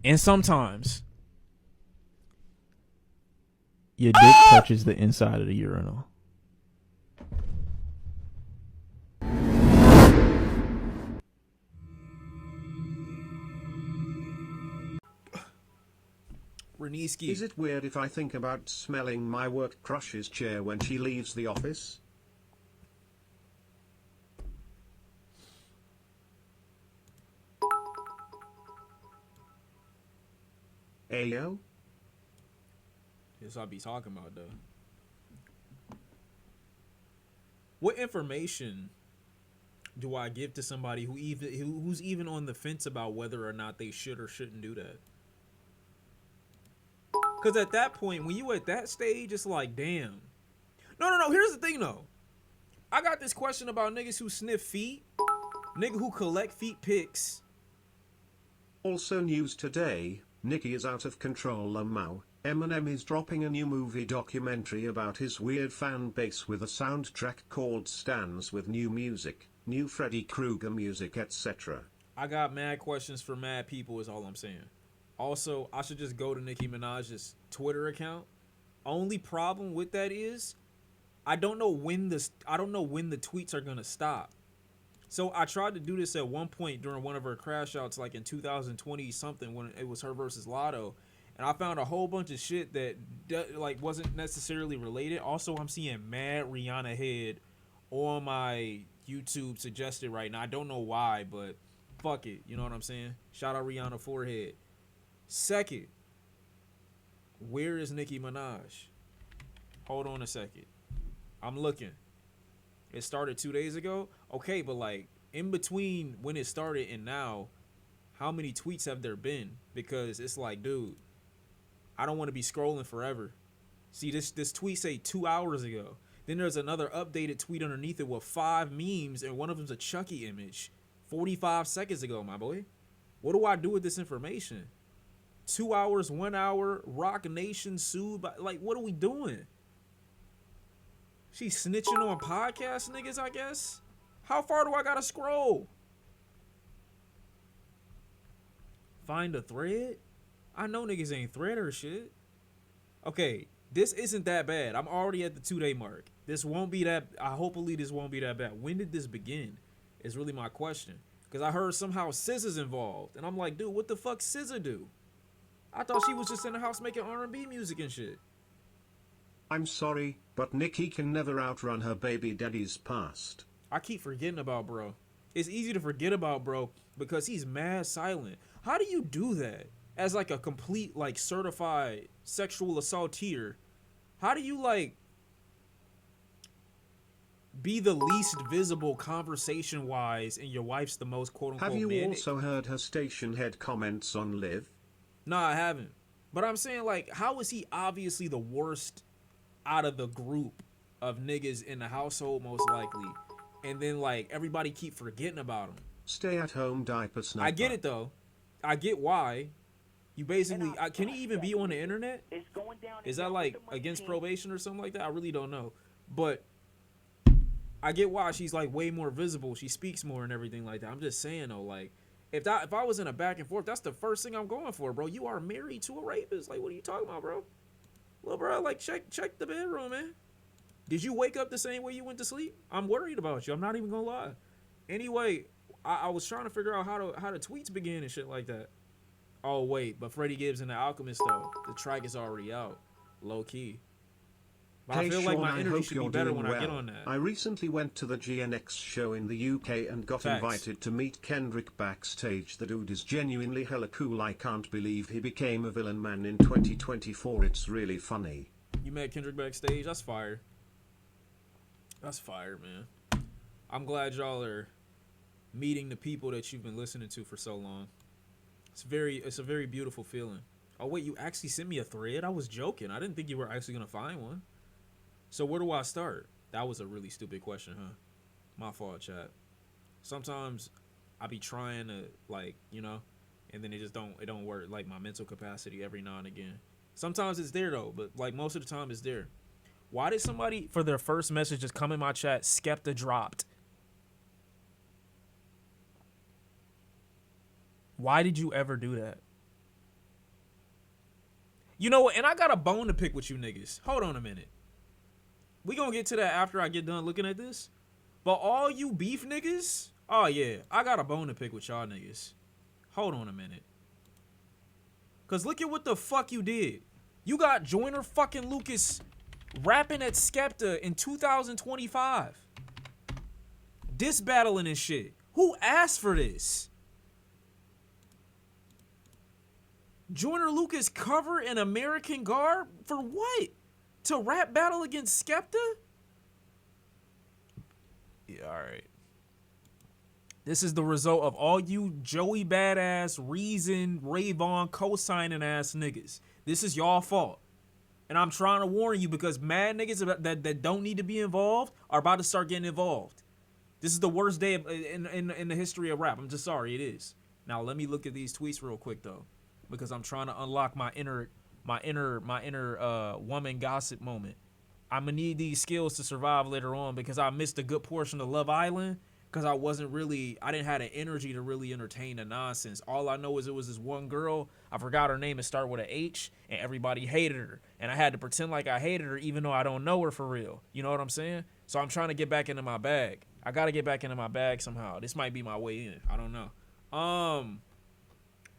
And sometimes your dick touches the inside of the urinal. Reniski. Is it weird if I think about smelling my work crush's chair when she leaves the office? Ayo? That's what I be talking about, though. What information do I give to somebody who's even on the fence about whether or not they should or shouldn't do that? Because at that point, when you at that stage, it's like, damn. No. Here's the thing, though. I got this question about niggas who sniff feet, nigga who collect feet pics. Also news today, Nicki is out of control. Mao. Eminem is dropping a new movie documentary about his weird fan base with a soundtrack called Stans with new music, new Freddy Krueger music, etc. I got mad questions for mad people is all I'm saying. Also, I should just go to Nicki Minaj's Twitter account. Only problem with that is I don't know when the tweets are gonna stop. So I tried to do this at one point during one of her crash outs, like in 2020 something, when it was her versus Lotto, and I found a whole bunch of shit that like wasn't necessarily related. Also, I'm seeing mad Rihanna head on my YouTube suggested right now. I don't know why, but fuck it, you know what I'm saying? Shout out Rihanna forehead. Second, where is Nicki Minaj? Hold on a second. I'm looking. It started 2 days ago? Okay, but like in between when it started and now, how many tweets have there been? Because it's like, dude, I don't want to be scrolling forever. See, this tweet say 2 hours ago. Then there's another updated tweet underneath it with 5 memes, and one of them's a Chucky image 45 seconds ago, my boy. What do I do with this information? 2 hours, 1 hour, Rock Nation sued by, like, what are we doing? She's snitching on podcast niggas, I guess? How far do I gotta scroll? Find a thread? I know niggas ain't thread or shit. Okay, this isn't that bad. I'm already at the 2-day mark. This won't be that, hopefully this won't be that bad. When did this begin? Is really my question. Because I heard somehow SZA's involved. And I'm like, dude, what the fuck SZA do? I thought she was just in the house making R&B music and shit. I'm sorry, but Nicki can never outrun her baby daddy's past. I keep forgetting about bro. It's easy to forget about bro because he's mad silent. How do you do that as like a complete like certified sexual assaulteer? How do you like be the least visible conversation wise and your wife's the most quote unquote Have you manic? also heard her station head comments on Liv? No, I haven't. But I'm saying, like, how is he obviously the worst out of the group of niggas in the household, most likely? And then, like, everybody keep forgetting about him. Stay at home diaper snapper. I get it, though. I get why. You basically... can he even be on the internet? Is that, like, against probation or something like that? I really don't know. But I get why she's, like, way more visible. She speaks more and everything like that. I'm just saying, though, like... If I was in a back and forth, that's the first thing I'm going for, bro. You are married to a rapist. Like, what are you talking about, bro? Well, bro, like, check the bedroom, man. Did you wake up the same way you went to sleep? I'm worried about you. I'm not even gonna lie. Anyway, I was trying to figure out how the tweets begin and shit like that. Oh wait, but Freddie Gibbs and the Alchemist though, the track is already out, low key. But Hey I feel Sean, like my energy should be better when well. I get on that. I recently went to the GNX show in the UK and got Facts. invited to meet Kendrick backstage. The dude is genuinely hella cool. I can't believe he became a villain man in 2024. It's really funny. You met Kendrick backstage? That's fire. That's fire, man. I'm glad y'all are meeting the people that you've been listening to for so long. It's a very beautiful feeling. Oh wait, you actually sent me a thread? I was joking. I didn't think you were actually gonna find one. So where do I start? That was a really stupid question, huh? My fault, chat. Sometimes I be trying to, like, you know, and then it don't work. Like my mental capacity every now and again. Sometimes it's there though, but like most of the time it's there. Why did somebody for their first message just come in my chat? Skepta dropped. Why did you ever do that? You know what? And I got a bone to pick with you niggas. Hold on a minute. We gonna get to that after I get done looking at this. But all you beef niggas, oh yeah, I got a bone to pick with y'all niggas. Hold on a minute. Cause look at what the fuck you did. You got Joyner fucking Lucas rapping at Skepta in 2025. Diss battling and shit. Who asked for this? Joyner Lucas cover an American garb for what? To rap battle against Skepta? Yeah, alright. This is the result of all you Joey Badass, Reason, Rayvon, co-signing ass niggas. This is y'all fault. And I'm trying to warn you because mad niggas that don't need to be involved are about to start getting involved. This is the worst day in the history of rap. I'm just sorry, it is. Now let me look at these tweets real quick though, because I'm trying to unlock my inner woman gossip moment. I'm gonna need these skills to survive later on because I missed a good portion of Love Island because I didn't have the energy to really entertain the nonsense. All I know is it was this one girl, I forgot her name, it started with an H, and everybody hated her. And I had to pretend like I hated her even though I don't know her for real. You know what I'm saying? So I'm trying to get back into my bag. I gotta get back into my bag somehow. This might be my way in. I don't know.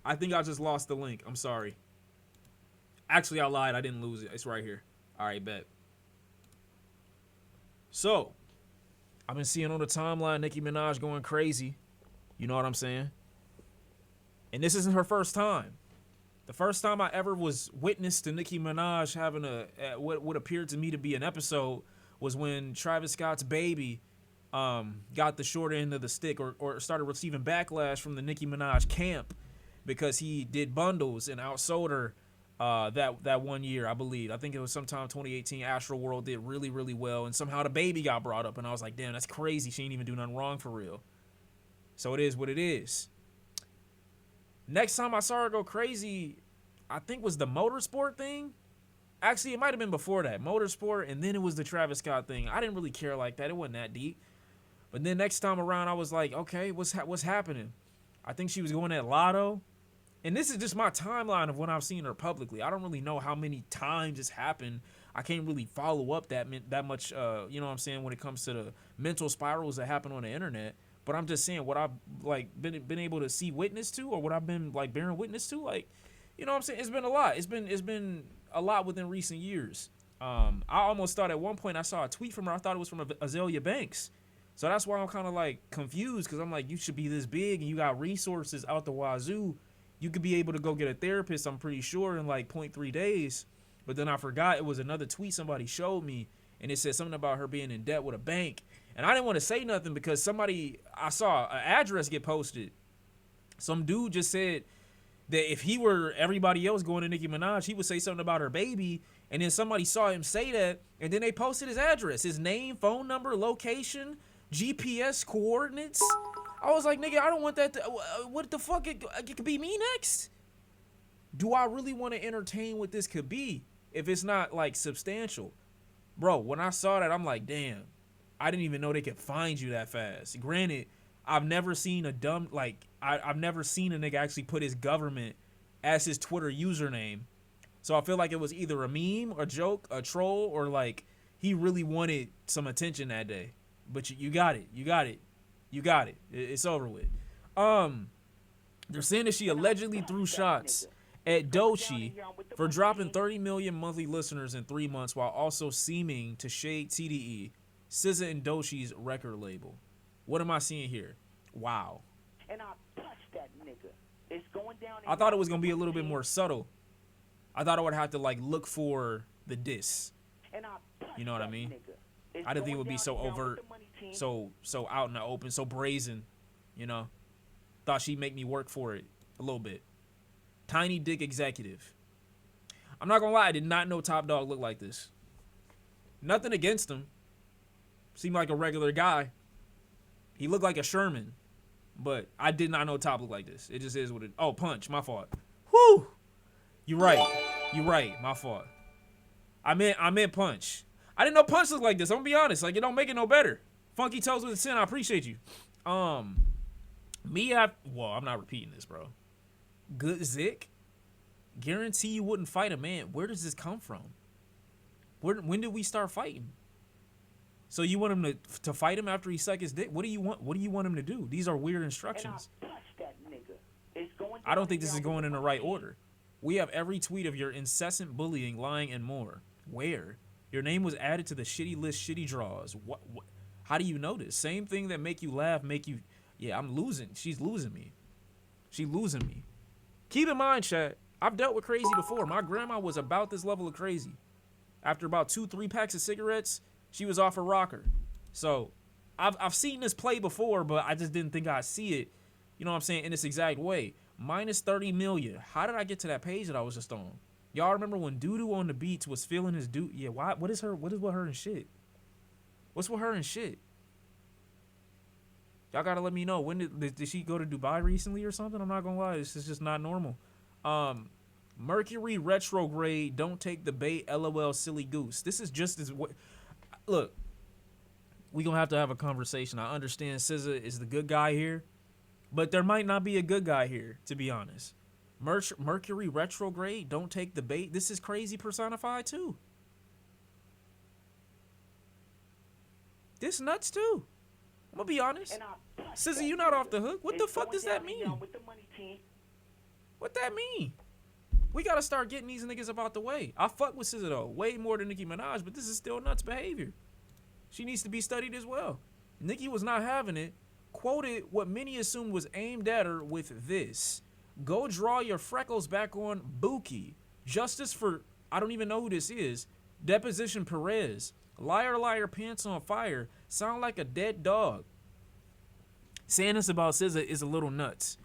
I think I just lost the link. I'm sorry. Actually, I lied. I didn't lose it. It's right here. All right, bet. So, I've been seeing on the timeline Nicki Minaj going crazy. You know what I'm saying? And this isn't her first time. The first time I ever was witness to Nicki Minaj having what appeared to me to be an episode was when Travis Scott's Baby got the short end of the stick or started receiving backlash from the Nicki Minaj camp because he did bundles and outsold her that 1 year, I believe. I think it was sometime 2018. Astro World did really, really well, and somehow the Baby got brought up, and I was like, damn, that's crazy. She ain't even do nothing wrong for real. So it is what it is. Next time I saw her go crazy, I think was the motorsport thing. Actually, it might have been before that. Motorsport, and then it was the Travis Scott thing. I didn't really care like that. It wasn't that deep. But then next time around, I was like, okay, what's happening? I think she was going at Lotto. And this is just my timeline of when I've seen her publicly. I don't really know how many times it's happened. I can't really follow up that much, you know what I'm saying, when it comes to the mental spirals that happen on the internet. But I'm just saying what I've like been able to see witness to, or what I've been like bearing witness to, like, you know what I'm saying? It's been a lot. It's been a lot within recent years. I almost thought at one point I saw a tweet from her. I thought it was from Azalea Banks. So that's why I'm kind of like confused, because I'm like, you should be this big and you got resources out the wazoo. You could be able to go get a therapist, I'm pretty sure, in like 0.3 days. But then I forgot it was another tweet somebody showed me, and it said something about her being in debt with a bank. And I didn't want to say nothing because I saw an address get posted. Some dude just said that if he were everybody else going to Nicki Minaj, he would say something about her baby. And then somebody saw him say that, and then they posted his address, his name, phone number, location, GPS coordinates. I was like, nigga, I don't want that. What the fuck? It could be me next. Do I really want to entertain what this could be if it's not like substantial? Bro, when I saw that, I'm like, damn, I didn't even know they could find you that fast. Granted, I've never seen a dumb, like, I've never seen a nigga actually put his government as his Twitter username. So I feel like it was either a meme, a joke, a troll, or like he really wanted some attention that day. But you got it. You got it. You got it. It's over with. They're saying that she allegedly threw shots at Doechii for dropping 30 million monthly listeners in 3 months while also seeming to shade TDE, SZA and Doechii's record label. What am I seeing here? Wow. And I touched that nigga. It's going down. I thought it was going to be a little bit more subtle. I thought I would have to like look for the diss. You know what I mean? I didn't think it would be so overt, so out in the open, so brazen, you know. Thought she'd make me work for it a little bit. Tiny dick executive. I'm not gonna lie, I did not know Top Dog looked like this. Nothing against him. Seemed like a regular guy. He looked like a Sherman, but I did not know Top looked like this. It just is what it. Oh, Punch, my fault. Whew. You're right. My fault. I meant Punch. I didn't know Punch looked like this. I'm gonna be honest. Like, it don't make it no better. Funky Toes with a 10. I appreciate you. I'm not repeating this, bro. Good Zick. Guarantee you wouldn't fight a man. Where does this come from? When did we start fighting? So you want him to fight him after he suck his dick? What do you want? What do you want him to do? These are weird instructions. I don't think this is going in the right order. We have every tweet of your incessant bullying, lying, and more. Where? Your name was added to the shitty list, shitty draws. What? How do you know this? Same thing that make you laugh, make you... Yeah, I'm losing. She's losing me. She losing me. Keep in mind, chat, I've dealt with crazy before. My grandma was about this level of crazy. After about 2-3 packs of cigarettes, she was off a rocker. So, I've seen this play before, but I just didn't think I'd see it, you know what I'm saying, in this exact way. Minus 30 million. How did I get to that page that I was just on? Y'all remember when Doodoo on the beats was feeling his dude? Yeah, why? What is with her and shit? What's with her and shit? Y'all gotta let me know. When did she go to Dubai recently or something? I'm not gonna lie, this is just not normal. Mercury retrograde, don't take the bait, LOL silly goose. This is just as what. Look, we gonna have to have a conversation. I understand SZA is the good guy here, but there might not be a good guy here, to be honest. Mercury retrograde, don't take the bait. This is crazy personified too. This nuts too. I'm gonna be honest. SZA, you not off the hook. What the fuck does that mean? What that mean? We gotta start getting these niggas about the way. I fuck with SZA though, way more than Nicki Minaj, but this is still nuts behavior. She needs to be studied as well. Nicki was not having it. Quoted what many assumed was aimed at her with this. Go draw your freckles back on Buki. Justice for, I don't even know who this is. Deposition Perez. Liar, liar, pants on fire. Sound like a dead dog. Saying this about SZA is a little nuts.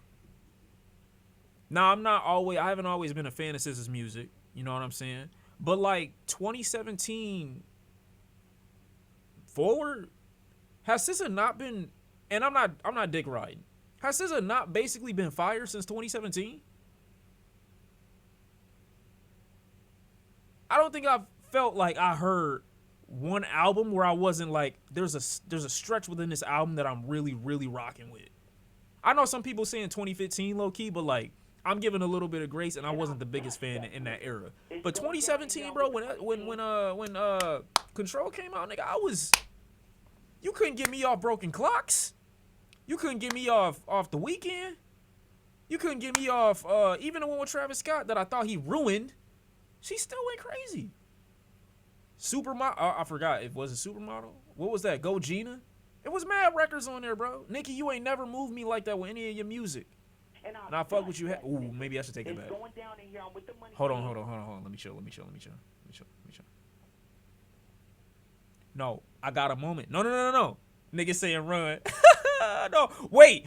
Now, I haven't always been a fan of SZA's music. You know what I'm saying? But like 2017 forward, has SZA not been, and I'm not dick riding. Has SZA not basically been fire since 2017? I don't think I've felt like I heard one album where I wasn't like, there's a stretch within this album that I'm really, really rocking with. I know some people saying 2015 low key, but like, I'm giving a little bit of grace, and I wasn't the biggest fan in that era. But 2017, bro, when Control came out, nigga, you couldn't get me off Broken Clocks. You couldn't get me off The Weeknd. You couldn't get me off even the one with Travis Scott that I thought he ruined. She still went crazy. Supermodel, I forgot. It was a Supermodel. What was that? Go Gina. It was mad records on there, bro. Nicki, you ain't never moved me like that with any of your music. And I fuck with you. Ooh, maybe I should take it back. Hold on. Let me chill. No, I got a moment. No. Nigga saying run. No, wait.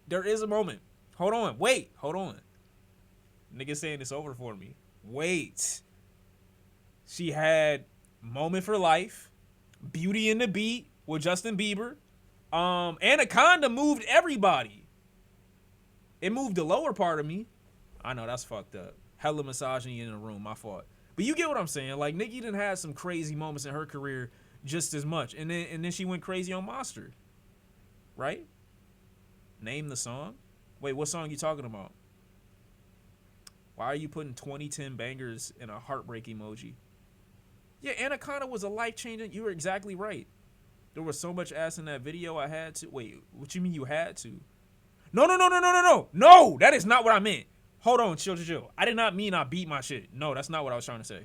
There is a moment. Hold on. Nigga saying it's over for me. Wait. She had Moment for Life, Beauty and the Beat with Justin Bieber. Anaconda moved everybody. It moved the lower part of me. I know, that's fucked up. Hella misogyny in the room, my fault. But you get what I'm saying. Like, Nicki done had some crazy moments in her career just as much. And then she went crazy on Monster. Right? Name the song. Wait, what song you talking about? Why are you putting 2010 bangers in a heartbreak emoji? Yeah, Anaconda was a life-changing. You were exactly right. There was so much ass in that video I had to. Wait, what you mean you had to? No. No, that is not what I meant. Hold on, chill. I did not mean I beat my shit. No, that's not what I was trying to say.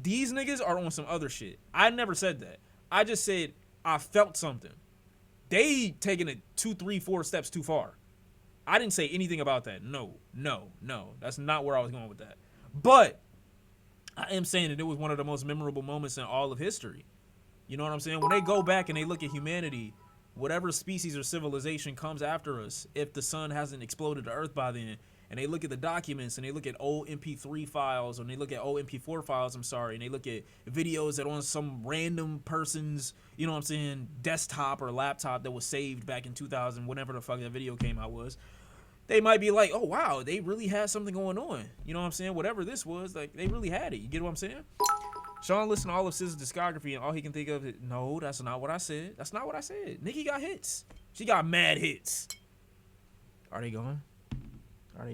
These niggas are on some other shit. I never said that. I just said I felt something. They taking it 2, 3, 4 steps too far. I didn't say anything about that. No. That's not where I was going with that. But I am saying that it was one of the most memorable moments in all of history. You know what I'm saying? When they go back and they look at humanity, whatever species or civilization comes after us, if the sun hasn't exploded the earth by then, and they look at the documents and they look at old MP3 files, or they look at old MP4 files, and they look at videos that on some random person's, you know what I'm saying, desktop or laptop that was saved back in 2000, whenever the fuck that video came out was, they might be like, oh wow, they really had something going on. You know what I'm saying? Whatever this was, like, they really had it. You get what I'm saying? Sean listened to all of SZA's discography, and all he can think of is, no, that's not what I said. That's not what I said. Nicki got hits. She got mad hits. Are they going? I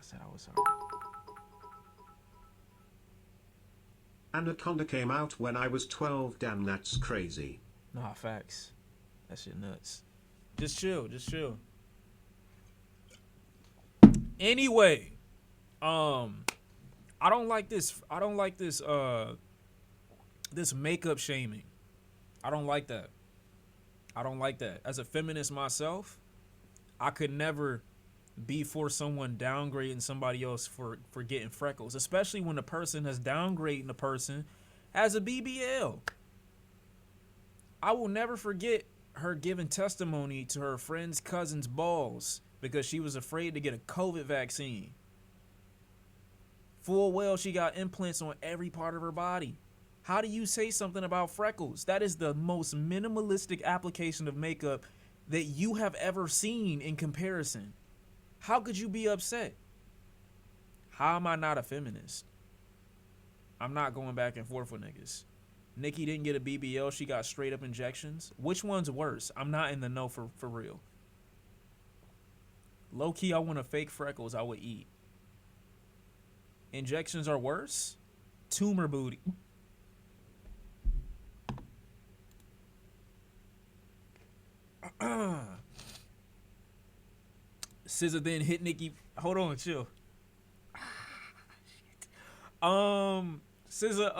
said I was sorry. Anaconda came out when I was 12. Damn, that's crazy. Nah, facts. That shit nuts. Just chill. Just chill. Anyway, I don't like this. I don't like this. This makeup shaming. I don't like that. I don't like that. As a feminist myself, I could never be for someone downgrading somebody else for getting freckles, especially when the person has downgrading the person as a BBL. I will never forget her giving testimony to her friend's cousin's balls because she was afraid to get a COVID vaccine. Full well, she got implants on every part of her body. How do you say something about freckles? That is the most minimalistic application of makeup that you have ever seen in comparison. How could you be upset? How am I not a feminist? I'm not going back and forth with niggas. Nicki didn't get a BBL. She got straight up injections. Which one's worse? I'm not in the know for real. Low key, I want to fake freckles I would eat. Injections are worse? Tumor booty. SZA then hit Nicki. Hold on, chill. SZA,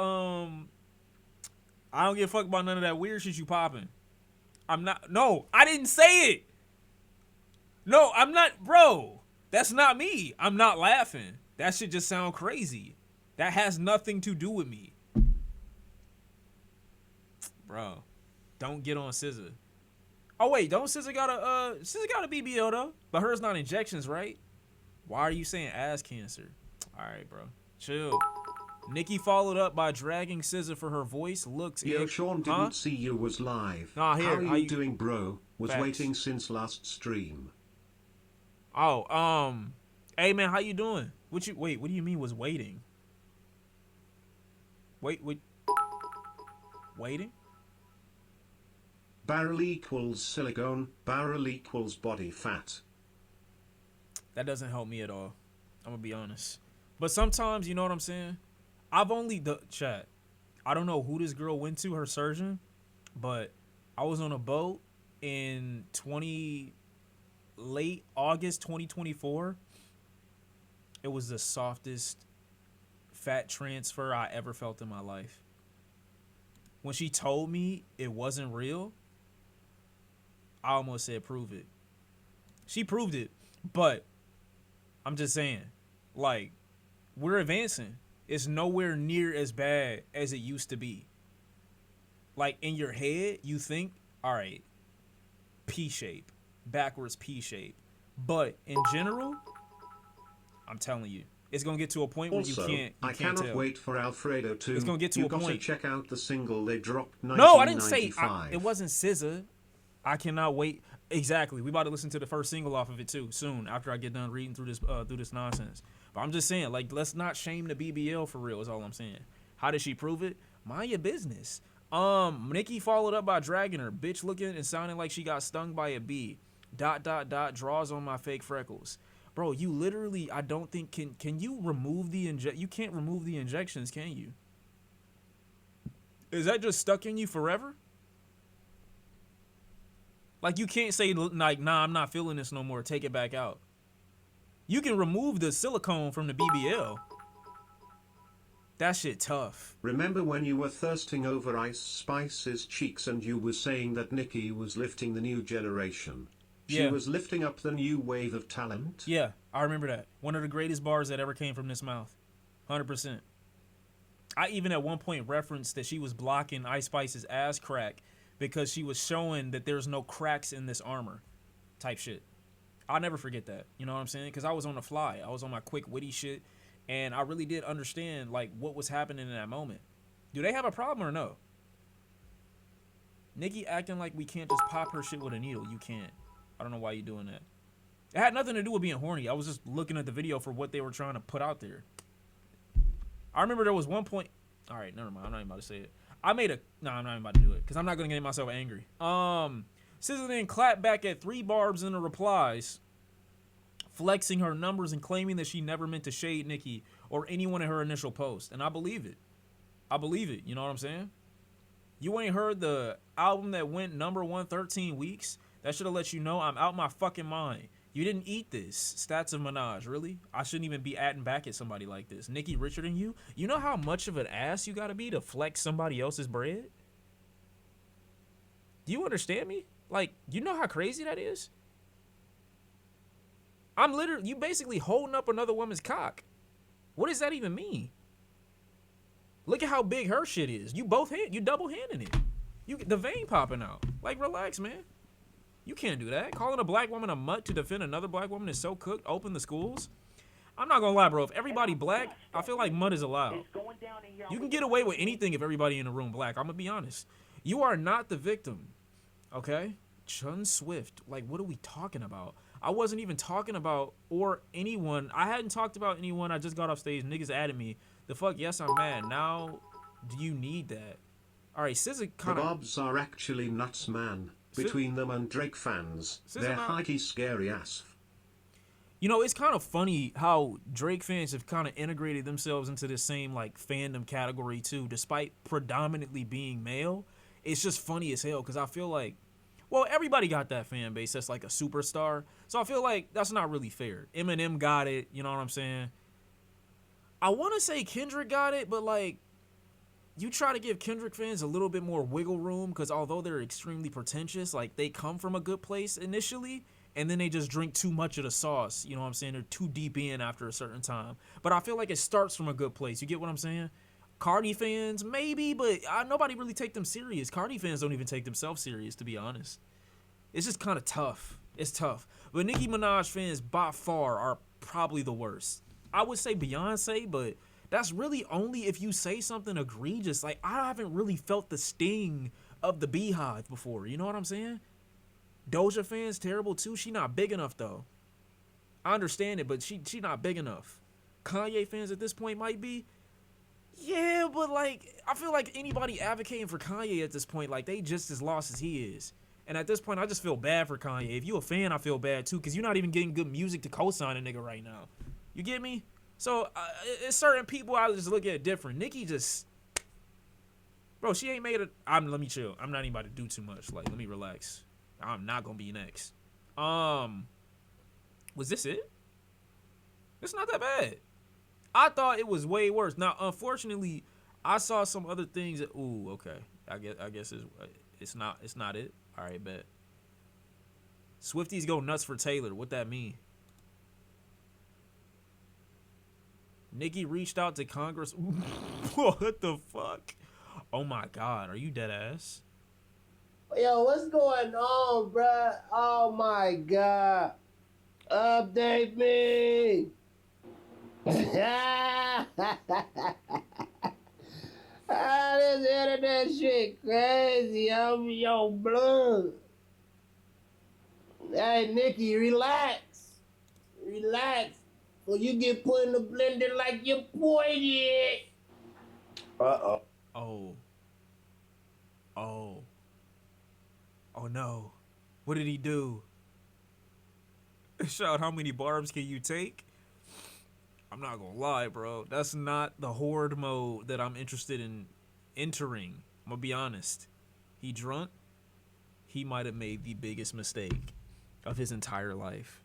I don't give a fuck about none of that weird shit you popping. I'm not. No, I didn't say it. No, I'm not, bro. That's not me. I'm not laughing. That shit just sound crazy. That has nothing to do with me, bro. Don't get on SZA. Oh wait, don't SZA got a BBL though, but hers not injections, right? Why are you saying ass cancer? All right, bro, chill. Nicki followed up by dragging SZA for her voice, looks. Yo, Sean didn't see you was live. Nah, here. How you doing, bro? Was Facts. waiting since last stream. Oh, hey man, how you doing? What do you mean was waiting? Waiting? Barrel equals silicone, barrel equals body fat. That doesn't help me at all. I'm gonna be honest. But sometimes, you know what I'm saying? I've only chat. I don't know who this girl went to, her surgeon, but I was on a boat in late August 2024. It was the softest fat transfer I ever felt in my life. When she told me it wasn't real, I almost said prove it. She proved it, but I'm just saying, like, we're advancing. It's nowhere near as bad as it used to be. Like, in your head, you think, all right, P shape, backwards P shape. But in general, I'm telling you, it's gonna get to a point where also, you can't I cannot tell. wait for Alfredo 2. It's gonna get to you a gotta point. check out the single they dropped. No, I didn't say. 1995. It wasn't SZA. I cannot wait. Exactly. We about to listen to the first single off of it too soon. After I get done reading through this nonsense. But I'm just saying, like, let's not shame the BBL for real. Is all I'm saying. How did she prove it? Mind your business. Nicki followed up by dragging her, bitch, looking and sounding like she got stung by a bee. ... Draws on my fake freckles. Bro, you literally, I don't think can you remove the you can't remove the injections, can you? Is that just stuck in you forever? Like, you can't say, like, nah, I'm not feeling this no more, take it back out. You can remove the silicone from the BBL. That shit tough. Remember when you were thirsting over Ice Spice's cheeks and you were saying that Nicki was lifting the new generation? She was lifting up the new wave of talent? Yeah, I remember that. One of the greatest bars that ever came from this mouth. 100%. I even at one point referenced that she was blocking Ice Spice's ass crack because she was showing that there's no cracks in this armor type shit. I'll never forget that. You know what I'm saying? Because I was on the fly. I was on my quick, witty shit. And I really did understand, like, what was happening in that moment. Do they have a problem or no? Nicki acting like we can't just pop her shit with a needle. You can't. I don't know why you're doing that. It had nothing to do with being horny. I was just looking at the video for what they were trying to put out there. I remember there was one point. All right, never mind. I'm not even about to say it. I'm not even about to do it because I'm not going to get myself angry. SZA then clapped back at 3 barbs in the replies. flexing her numbers and claiming that she never meant to shade Nicki or anyone in her initial post. And I believe it. You know what I'm saying? You ain't heard the album that went number 1 13 weeks? That should have let you know I'm out my fucking mind. You didn't eat this. Stats of Minaj, really? I shouldn't even be atting back at somebody like this. Nicki richer than you? You know how much of an ass you gotta be to flex somebody else's bread? Do you understand me? Like, you know how crazy that is? You basically holding up another woman's cock. What does that even mean? Look at how big her shit is. You double handing it. The vein popping out. Like, relax, man. You can't do that. Calling a black woman a mutt to defend another black woman is so cooked. Open the schools. I'm not gonna lie, bro. If everybody black, I feel like mutt is allowed. You can get away with anything if everybody in the room black. I'm gonna be honest. You are not the victim. Okay? Chun Swift. Like, what are we talking about? I wasn't even talking about or anyone. I hadn't talked about anyone. I just got off stage. Niggas added me. The fuck? Yes, I'm mad. Now, do you need that? All right, SZA kind The of. Bobs are actually nuts, man. Between them and Drake fans, they're high-key scary ass. You know, it's kind of funny how Drake fans have kind of integrated themselves into this same like fandom category too, despite predominantly being male. It's just funny as hell because I feel like, well, everybody got that fan base that's like a superstar. So I feel like that's not really fair. Eminem got it, you know what I'm saying? I want to say Kendrick got it, but like, you try to give Kendrick fans a little bit more wiggle room because although they're extremely pretentious, like they come from a good place initially and then they just drink too much of the sauce. You know what I'm saying? They're too deep in after a certain time. But I feel like it starts from a good place. You get what I'm saying? Cardi fans, maybe, but nobody really take them serious. Cardi fans don't even take themselves serious, to be honest. It's just kind of tough. It's tough. But Nicki Minaj fans by far are probably the worst. I would say Beyonce, but that's really only if you say something egregious. Like, I haven't really felt the sting of the Beehive before. You know what I'm saying? Doja fans, terrible too. She not big enough, though. I understand it, but she not big enough. Kanye fans at this point might be. Yeah, but, like, I feel like anybody advocating for Kanye at this point, like, they just as lost as he is. And at this point, I just feel bad for Kanye. If you a fan, I feel bad, too, because you're not even getting good music to co-sign a nigga right now. You get me? So, it's certain people I just look at different. Nicki just... Bro, she ain't made it... let me chill. I'm not even about to do too much. Like, let me relax. I'm not gonna be next. Was this it? It's not that bad. I thought it was way worse. Now, unfortunately, I saw some other things that... Ooh, okay. I guess it's not it. All right, bet. Swifties go nuts for Taylor. What that mean? Nicki reached out to Congress. What the fuck? Oh my God, are you dead ass? Yo, what's going on, bruh? Oh my God. Update me. This internet shit crazy. I'm your blood. Hey, Nicki, relax. Relax. Or you get put in the blender like your boy did. Uh-oh. Oh no. What did he do? Shout, how many barbs can you take? I'm not gonna lie, bro. That's not the horde mode that I'm interested in entering. I'm gonna be honest. He drunk. He might have made the biggest mistake of his entire life.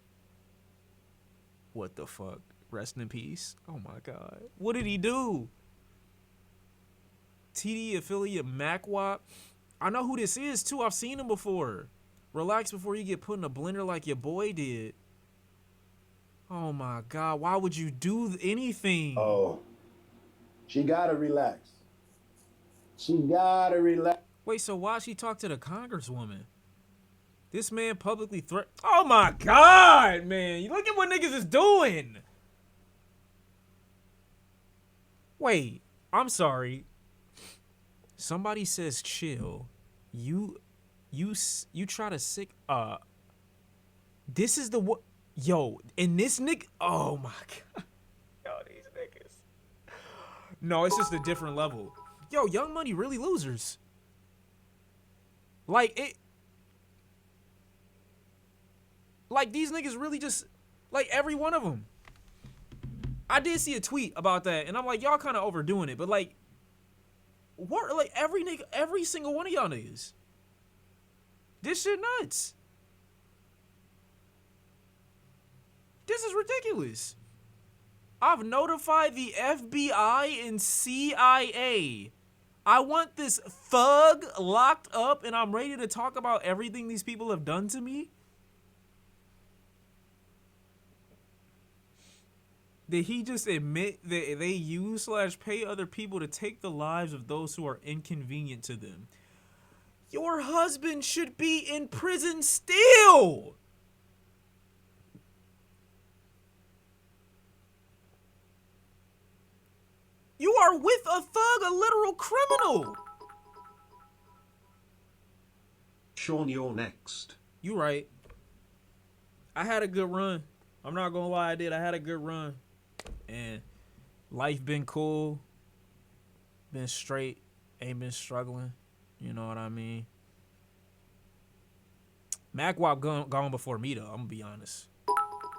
What the fuck? Rest in peace. Oh my God. What did he do? TD affiliate MacWap. I know who this is too. I've seen him before. Relax before you get put in a blender like your boy did. Oh my God. Why would you do anything? Oh. She gotta relax. She gotta relax. Wait, so why she talk to the congresswoman? This man publicly Oh my God, man. Look at what niggas is doing. Wait, I'm sorry. Somebody says chill. You try to sick. This is the what? Yo, and this nigga. Oh my God. Yo, these niggas. No, it's just a different level. Yo, Young Money really losers. Like it. Like these niggas really just. Like every one of them. I did see a tweet about that, and I'm like, y'all kind of overdoing it, but like, what? Like every nigga, every single one of y'all niggas. This shit nuts. This is ridiculous. I've notified the FBI and CIA. I want this thug locked up, and I'm ready to talk about everything these people have done to me. Did he just admit that they use/pay other people to take the lives of those who are inconvenient to them? Your husband should be in prison still. You are with a thug, a literal criminal. Sean, you're next. You right. I had a good run. I'm not gonna lie, I did. I had a good run. And life been cool. Been straight. Ain't been struggling. You know what I mean? MacWop gone before me, though. I'm gonna be honest.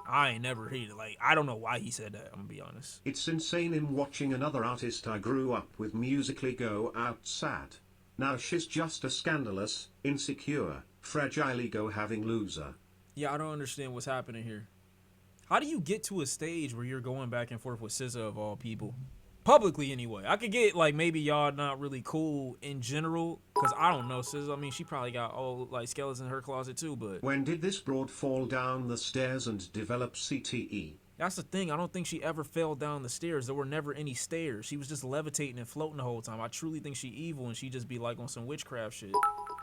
I ain't never heard it. Like, I don't know why he said that. I'm gonna be honest. It's insane in watching another artist I grew up with musically go out sad. Now she's just a scandalous, insecure, fragile ego having loser. Yeah, I don't understand what's happening here. How do you get to a stage where you're going back and forth with SZA of all people? Publicly, anyway. I could get, like, maybe y'all not really cool in general, because I don't know, SZA. I mean, she probably got old, like, skeletons in her closet, too, but... When did this broad fall down the stairs and develop CTE? That's the thing. I don't think she ever fell down the stairs. There were never any stairs. She was just levitating and floating the whole time. I truly think she evil, and she just be, like, on some witchcraft shit.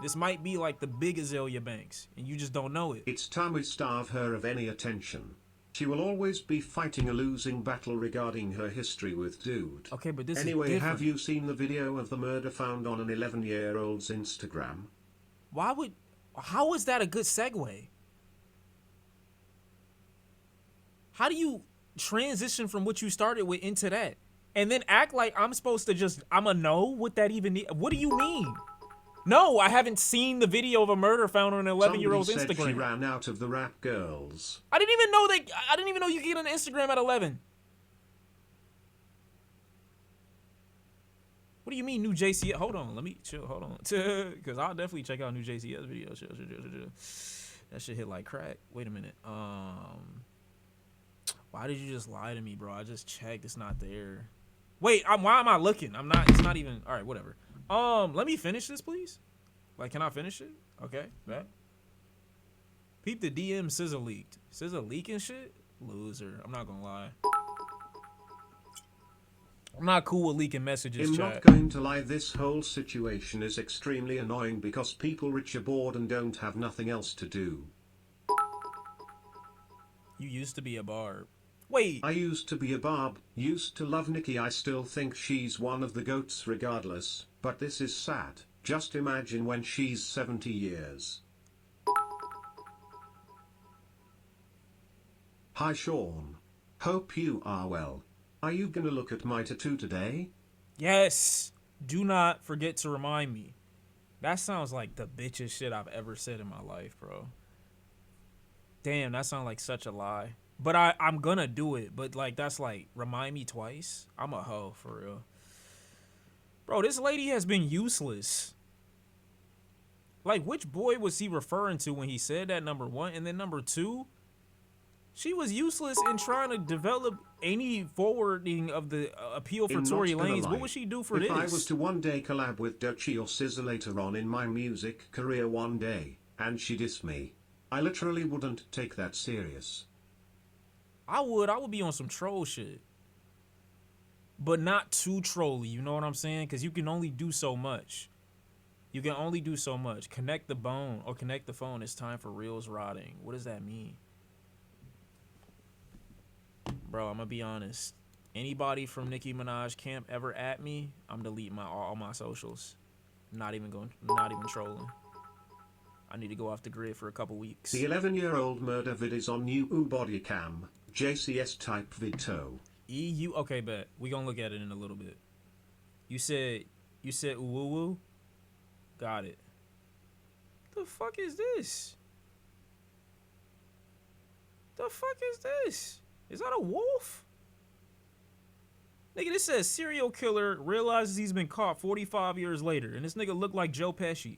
This might be, like, the big Azalea Banks, and you just don't know it. It's time we starve her of any attention. She will always be fighting a losing battle regarding her history with Dude. Okay, but this anyway, is different. have you seen the video of the murder found on an 11-year-old's Instagram? How is that a good segue? How do you transition from what you started with into that? And then act like I'm supposed to I'ma know what that even is? What do you mean? No, I haven't seen the video of a murder found on an 11-year-old's Instagram. Somebody said she ran out of the rap girls. I didn't even know you could get an Instagram at 11. What do you mean new JCS? Hold on, let me chill. Hold on, because I'll definitely check out new JCS videos. Chill. That shit hit like crack. Wait a minute. Why did you just lie to me, bro? I just checked. It's not there. Wait, why am I looking? I'm not. It's not even. All right, whatever. Let me finish this, please. Like, can I finish it? Okay, bet. Peep the DM SZA leaked. SZA leaking shit? Loser. I'm not gonna lie. I'm not cool with leaking messages, I'm chat. not going to lie, this whole situation is extremely annoying because people rich are bored and don't have nothing else to do. You used to be a barb. Wait. I used to be a barb, used to love Nicki. I still think she's one of the goats regardless, but this is sad. Just imagine when she's 70 years. Hi Sean. Hope you are well. Are you gonna look at my tattoo today? Yes. Do not forget to remind me. That sounds like the bitchest shit I've ever said in my life, bro. Damn, that sounds like such a lie. But I'm gonna do it. But, like, that's like, remind me twice? I'm a hoe, for real. Bro, this lady has been useless. Like, which boy was he referring to when he said that, number one? And then number two, she was useless in trying to develop any forwarding of the appeal for Tory Lanez. What would she do for this? If I was to one day collab with Doechii or SZA later on in my music career one day, and she dissed me, I literally wouldn't take that serious. I would be on some troll shit. But not too trolly, you know what I'm saying? Because you can only do so much. You can only do so much. Connect the bone or connect the phone. It's time for reels rotting. What does that mean? Bro, I'm going to be honest. Anybody from Nicki Minaj camp ever at me, I'm deleting all my socials. Not even trolling. I need to go off the grid for a couple weeks. The 11-year-old murder vid is on new body cam. JCS type video. EU, okay, bet. We gonna look at it in a little bit. You said woo woo? Got it. The fuck is this? The fuck is this? Is that a wolf? Nigga, this says serial killer realizes he's been caught 45 years later, and this nigga look like Joe Pesci.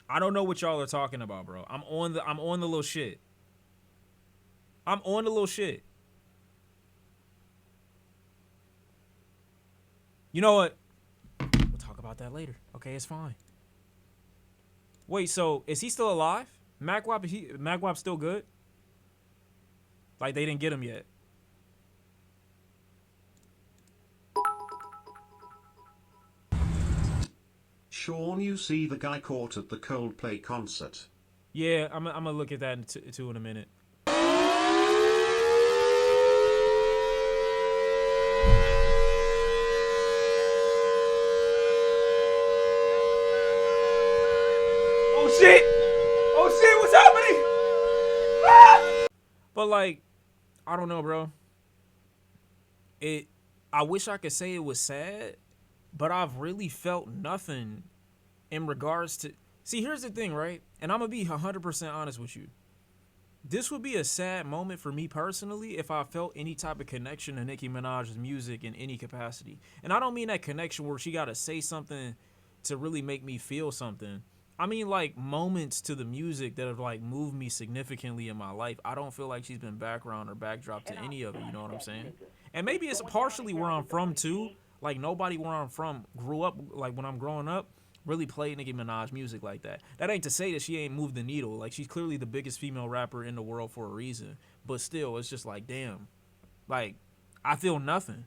I don't know what y'all are talking about, bro. I'm on the little shit. I'm on the little shit. You know what? We'll talk about that later. Okay, it's fine. Wait, so is he still alive? Magwap's still good? Like they didn't get him yet. Sean, you see the guy caught at the Coldplay concert? Yeah, I'm gonna look at that too in a minute. Oh shit! Oh shit! What's happening? Ah! But like, I don't know, bro. I wish I could say it was sad, but I've really felt nothing in regards to. See, here's the thing, right? And I'm gonna be 100% honest with you. This would be a sad moment for me personally if I felt any type of connection to Nicki Minaj's music in any capacity. And I don't mean that connection where she gotta say something to really make me feel something. I mean like moments to the music that have like moved me significantly in my life. I don't feel like she's been background or backdrop to any of it, you know what I'm saying? And maybe it's partially where I'm from too. Like nobody where I'm from grew up, like when I'm growing up, really played Nicki Minaj music like that. That ain't to say that she ain't moved the needle. Like she's clearly the biggest female rapper in the world for a reason. But still, it's just like, damn. Like, I feel nothing.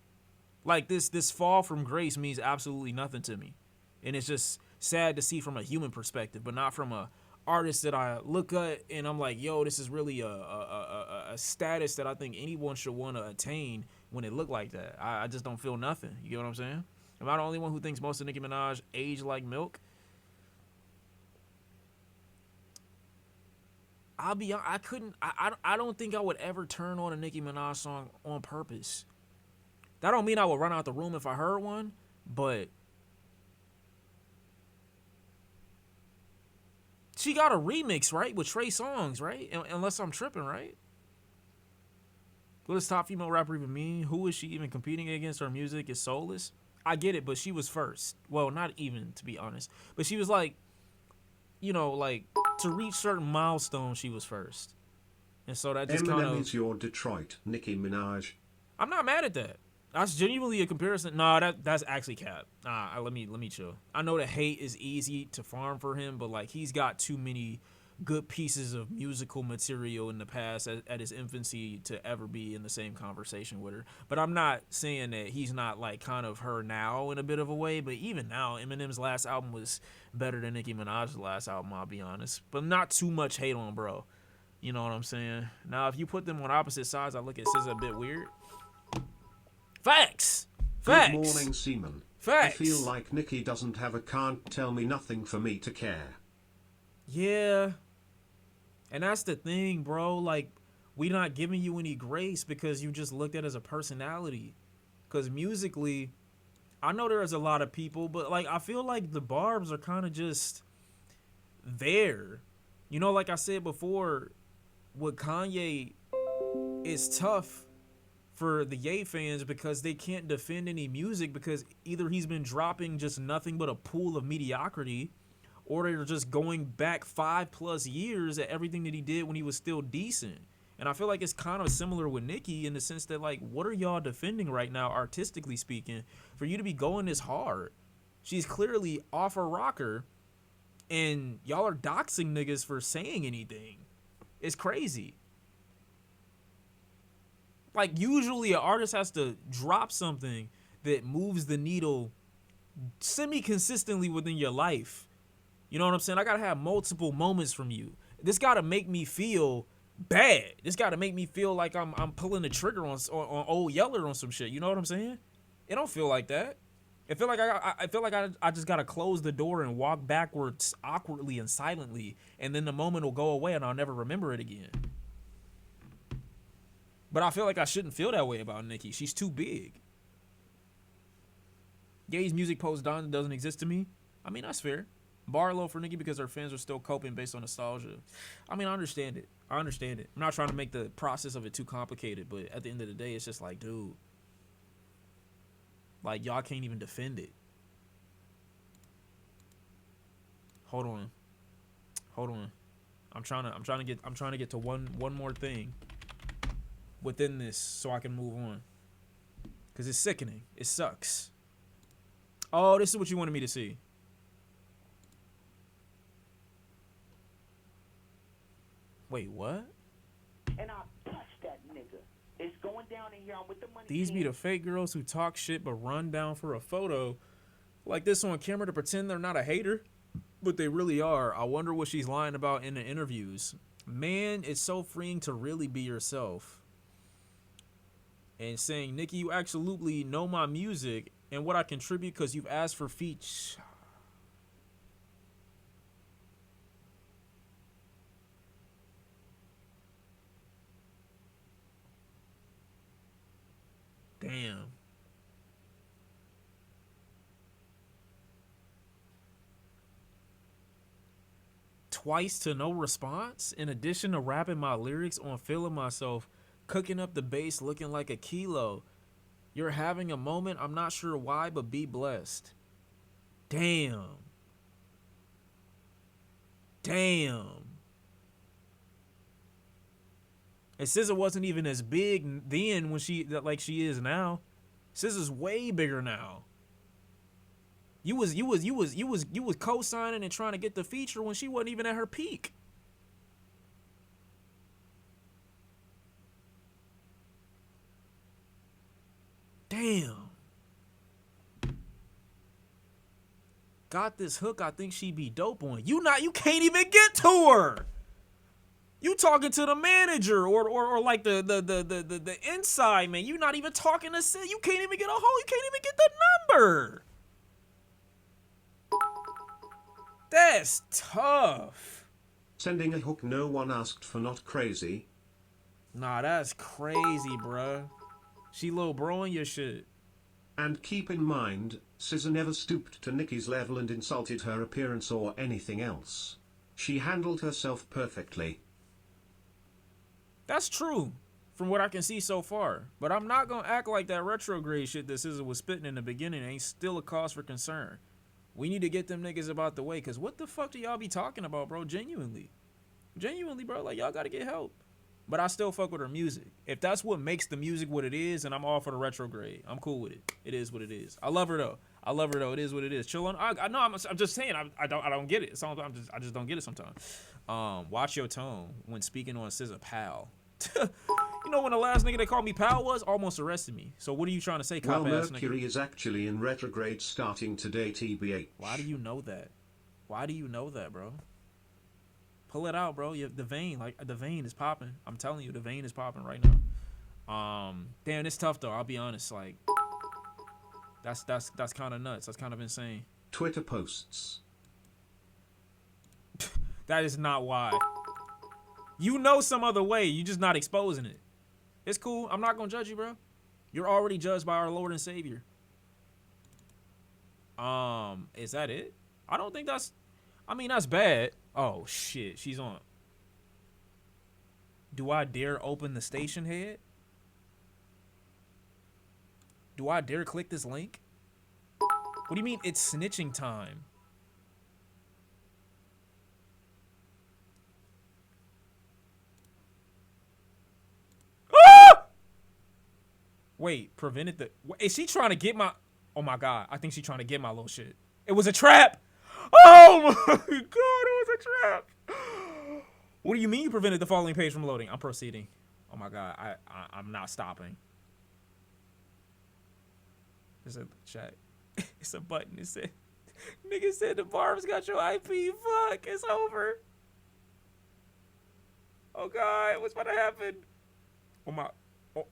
Like this fall from grace means absolutely nothing to me. And it's just sad to see from a human perspective, but not from a artist that I look at and I'm like, yo, this is really a status that I think anyone should want to attain when it look like that. I just don't feel nothing. You get what I'm saying? Am I the only one who thinks most of Nicki Minaj age like milk? I don't think I would ever turn on a Nicki Minaj song on purpose. That don't mean I would run out the room if I heard one, but she got a remix, right? With Trey Songz, right? Unless I'm tripping, right? What does top female rapper even mean? Who is she even competing against? Her music is soulless. I get it, but she was first. Well, not even, to be honest. But she was like, you know, like, to reach certain milestones, she was first. And so that just kind of... Eminem is your Detroit, Nicki Minaj. I'm not mad at that. That's genuinely a comparison. Nah, that's actually cap. Let me chill. I know that hate is easy to farm for him, but like he's got too many good pieces of musical material in the past at his infancy to ever be in the same conversation with her. But I'm not saying that he's not like kind of her now in a bit of a way. But even now, Eminem's last album was better than Nicki Minaj's last album, I'll be honest. But not too much hate on bro. You know what I'm saying? Now, if you put them on opposite sides, I look at this as a bit weird. Facts. Good morning, Seaman. Facts. I feel like Nicki doesn't have a can't tell me nothing for me to care. Yeah. And that's the thing, bro. Like, we not giving you any grace because you just looked at it as a personality. Because musically, I know there's a lot of people, but like I feel like the barbs are kind of just there. You know, like I said before, with Kanye, it's tough for the Ye fans because they can't defend any music because either he's been dropping just nothing but a pool of mediocrity, or they're just going back 5+ years at everything that he did when he was still decent. And I feel like it's kind of similar with Nicki in the sense that, like, what are y'all defending right now, artistically speaking, for you to be going this hard? She's clearly off her rocker, and y'all are doxing niggas for saying anything. It's crazy. Like, usually an artist has to drop something that moves the needle semi-consistently within your life. You know what I'm saying? I gotta have multiple moments from you. This gotta make me feel bad. This gotta make me feel like I'm pulling the trigger on Old Yeller on some shit. You know what I'm saying? It don't feel like that. I feel like I just gotta close the door and walk backwards awkwardly and silently, and then the moment will go away and I'll never remember it again. But I feel like I shouldn't feel that way about Nicki. She's too big. Ye's music post doesn't exist to me. I mean, that's fair. Bar low for Nicki because her fans are still coping based on nostalgia. I mean, I understand it. I'm not trying to make the process of it too complicated, but at the end of the day, it's just like, dude, like y'all can't even defend it. Hold on. I'm trying to get to one more thing within this so I can move on. Cause it's sickening. It sucks. Oh, this is what you wanted me to see. Wait, what? And I touch that nigga. It's going down in here. I'm with the money. These be the fake girls who talk shit but run down for a photo like this on camera to pretend they're not a hater, but they really are. I wonder what she's lying about in the interviews. Man, it's so freeing to really be yourself. And saying, Nicki, you absolutely know my music and what I contribute because you've asked for feats. Damn. Twice to no response? In addition to rapping my lyrics on Feeling Myself, cooking up the bass looking like a kilo. You're having a moment, I'm not sure why, but be blessed. Damn. And SZA wasn't even as big then when she is now. SZA's way bigger now. You was co-signing and trying to get the feature when she wasn't even at her peak. Damn. Got this hook I think she'd be dope on. You can't even get to her. You talking to the manager or like the inside man. You not even talking to Sid. You can't even get a hold. You can't even get the number. That's tough. Sending a hook no one asked for, not crazy. Nah, that's crazy, bruh. She little broing your shit. And keep in mind, SZA never stooped to Nicki's level and insulted her appearance or anything else. She handled herself perfectly. That's true, from what I can see so far. But I'm not gonna act like that retrograde shit that SZA was spitting in the beginning ain't still a cause for concern. We need to get them niggas about the way, cause what the fuck do y'all be talking about, bro? Genuinely, bro, like y'all gotta get help. But I still fuck with her music. If that's what makes the music what it is, and I'm all for the retrograde, I'm cool with it. It is what it is. I love her though. It is what it is. Chill on. I know. I'm just saying. I don't get it. I just don't get it sometimes. Watch your tone when speaking on SZA pal. You know when the last nigga they called me pal was almost arrested me. So what are you trying to say, cop well, ass nigga? Mercury is actually in retrograde starting today, TBH. Why do you know that? Bro? Pull it out, bro. The vein is popping. I'm telling you, the vein is popping right now. Damn, it's tough though. I'll be honest. Like, that's kind of nuts. That's kind of insane. Twitter posts. That is not why. You know some other way. You just not exposing it. It's cool. I'm not gonna judge you, bro. You're already judged by our Lord and Savior. Is that it? I don't think that's. I mean, that's bad. Oh shit, she's on. Do I dare open the station head? Do I dare click this link? What do you mean it's snitching time? Ah! Wait, prevented the... Is she trying to get my... Oh my God, I think she's trying to get my little shit. It was a trap! Oh my God, it was a trap! What do you mean you prevented the following page from loading? I'm proceeding. Oh my God, I'm not stopping. There's a chat. It's a button. It said, nigga said the Barb's got your IP. Fuck, it's over. Oh God, what's about to happen? Oh my,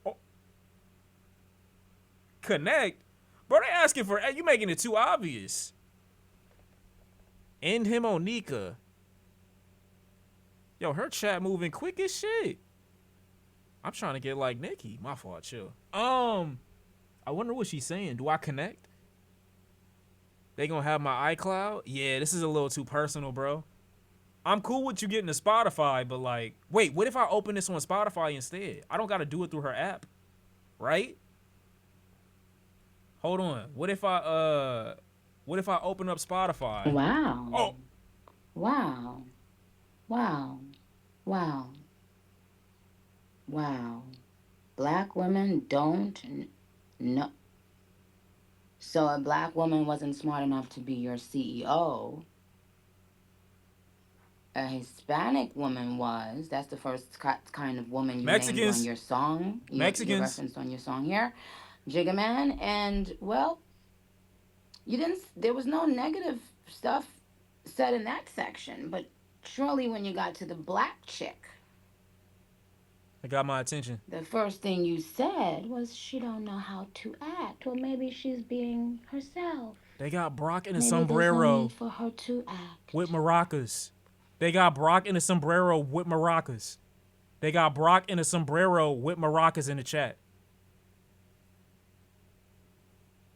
oh. Connect? Bro, they asking for, you making it too obvious. End him on Nika. Yo, her chat moving quick as shit. I'm trying to get like Nicki. My fault, chill. I wonder what she's saying. Do I connect? They gonna have my iCloud? Yeah, this is a little too personal, bro. I'm cool with you getting to Spotify, but like, wait, what if I open this on Spotify instead? I don't gotta do it through her app, right? Hold on. What if I open up Spotify? Wow. Oh, Wow. Wow. Wow. Wow. Black women don't know. So a black woman wasn't smart enough to be your CEO. A Hispanic woman was. That's the first kind of woman you named on Mexicans. your song. You Mexicans. referenced on your song here, Jigga Man. And well, you didn't. There was no negative stuff said in that section, but surely when you got to the black chick, It got my attention. the first thing you said was she don't know how to act. Well, maybe she's being herself. They got Brock in a Maybe there's no sombrero need for her to act. with maracas. They got Brock in a sombrero with maracas. They got Brock in a sombrero with maracas in the chat.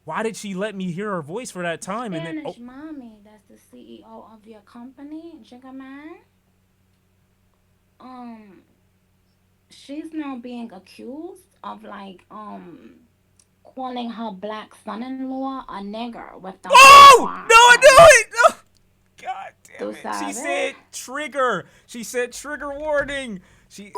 Why did she let me hear her voice for that time? Spanish And then, mommy, that's the CEO of your company, Jigga Man. She's now being accused of like calling her black son-in-law a nigger with the oh no, no, God damn Tu it! She sabes? said trigger. She said trigger warning. She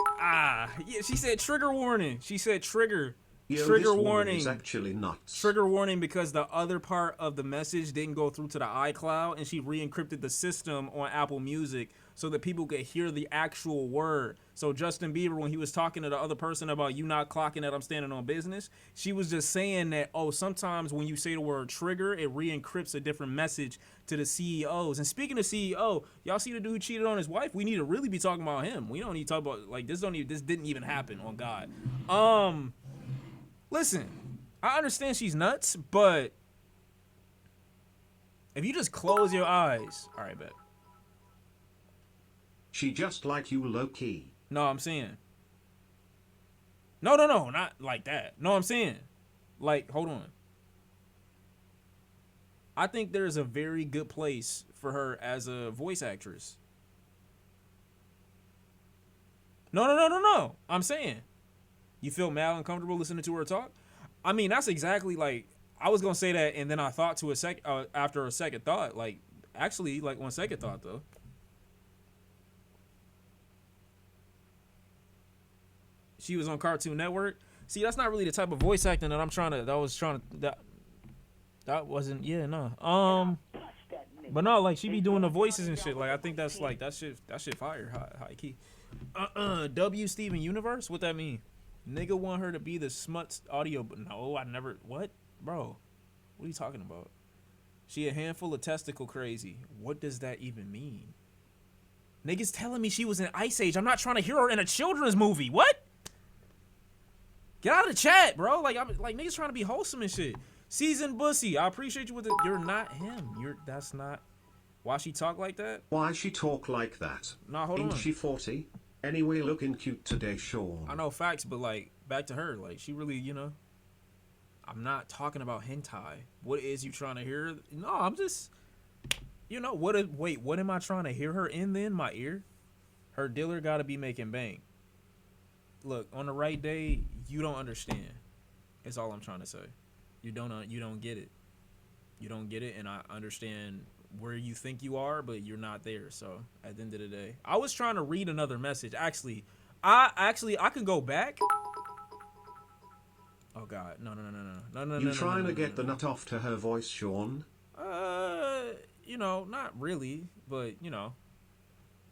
said trigger warning. She said trigger. Yo, Trigger this woman warning. is actually nuts. Trigger warning because the other part of the message didn't go through to the iCloud, and she re-encrypted the system on Apple Music so that people could hear the actual word. So Justin Bieber, when he was talking to the other person about you not clocking that I'm standing on business, she was just saying that, oh, sometimes when you say the word trigger, it re-encrypts a different message to the CEOs. And speaking of CEO, y'all see the dude who cheated on his wife? We need to really be talking about him. We don't need to talk about, like, this didn't even happen, on God. Listen, I understand she's nuts, but if you just close your eyes, all right, bet. She just like you low-key. No, I'm saying. No, not like that. No, I'm saying. Like, hold on. I think there's a very good place for her as a voice actress. No. I'm saying. You feel mad uncomfortable listening to her talk? I mean, that's exactly like, I was going to say that, and then I thought to after a second thought, like, actually, like, on second thought, though. She was on Cartoon Network. See, that's not really the type of voice acting that that wasn't, yeah, no. But no, like, she be doing the voices and shit. Like, I think that's like, that shit fire, high key. W Steven Universe? What that mean? Nigga want her to be the smuts audio, but no, I never, what? Bro, what are you talking about? She a handful of testicle crazy. What does that even mean? Niggas telling me she was in Ice Age. I'm not trying to hear her in a children's movie. What? Get out of the chat, bro. Like, I'm like, niggas trying to be wholesome and shit. Seasoned Bussy, I appreciate you with it. You're not him. That's not. Why she talk like that? Why she talk like that? Nah, hold on. Ain't she 40? Anyway, looking cute today, Sean. I know facts, but like, back to her. Like, she really, you know. I'm not talking about hentai. What is you trying to hear? No, I'm just, you know, what am I trying to hear her in then? My ear? Her dealer gotta be making bank. Look, on the right day, you don't understand. It's all I'm trying to say. You don't get it. You don't get it, and I understand where you think you are, but you're not there. So at the end of the day, I was trying to read another message. I can go back. Oh God, no. You trying to get the nut off to her voice, Sean? You know, not really, but you know,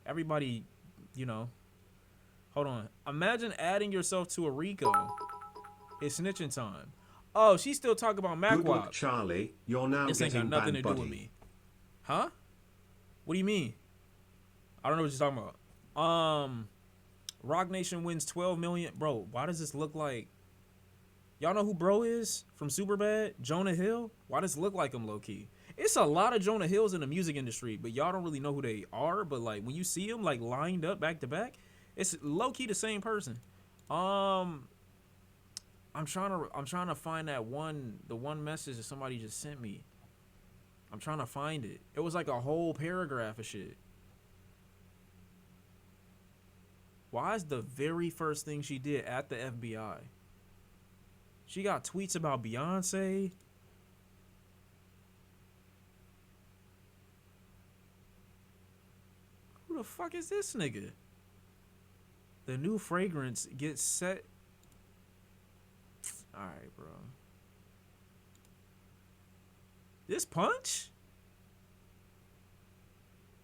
everybody, you know. Hold on. Imagine adding yourself to a Rico. It's snitching time. Oh, she's still talking about Good luck, MacWap. Charlie. You're now This ain't getting got nothing banned, to do buddy. with me. Huh? What do you mean? I don't know what you're talking about. Rock Nation wins 12 million. Bro, why does this look like... Y'all know who bro is from Superbad? Jonah Hill? Why does it look like him low-key? It's a lot of Jonah Hills in the music industry, but y'all don't really know who they are. But like when you see them like lined up back to back, it's low-key the same person. I'm trying to find the one message that somebody just sent me. I'm trying to find it. It was like a whole paragraph of shit. Why is the very first thing she did at the FBI? She got tweets about Beyonce. Who the fuck is this nigga? The new fragrance gets set. Alright, bro. This Punch?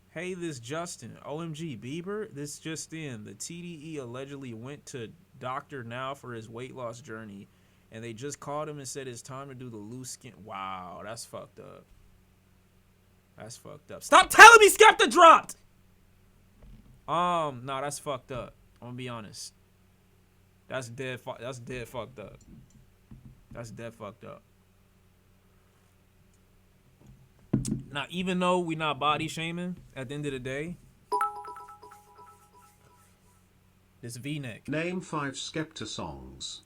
Hey, this Justin. OMG, Bieber? This just in. The TDE allegedly went to Dr. Now for his weight loss journey. And they just called him and said it's time to do the loose skin. Wow, that's fucked up. That's fucked up. Stop telling me Skepta dropped! Nah, that's fucked up. I'm gonna be honest. That's dead fucked up. That's dead fucked up. Now, even though we not body shaming, at the end of the day, this V-neck. Name 5 Skepta songs.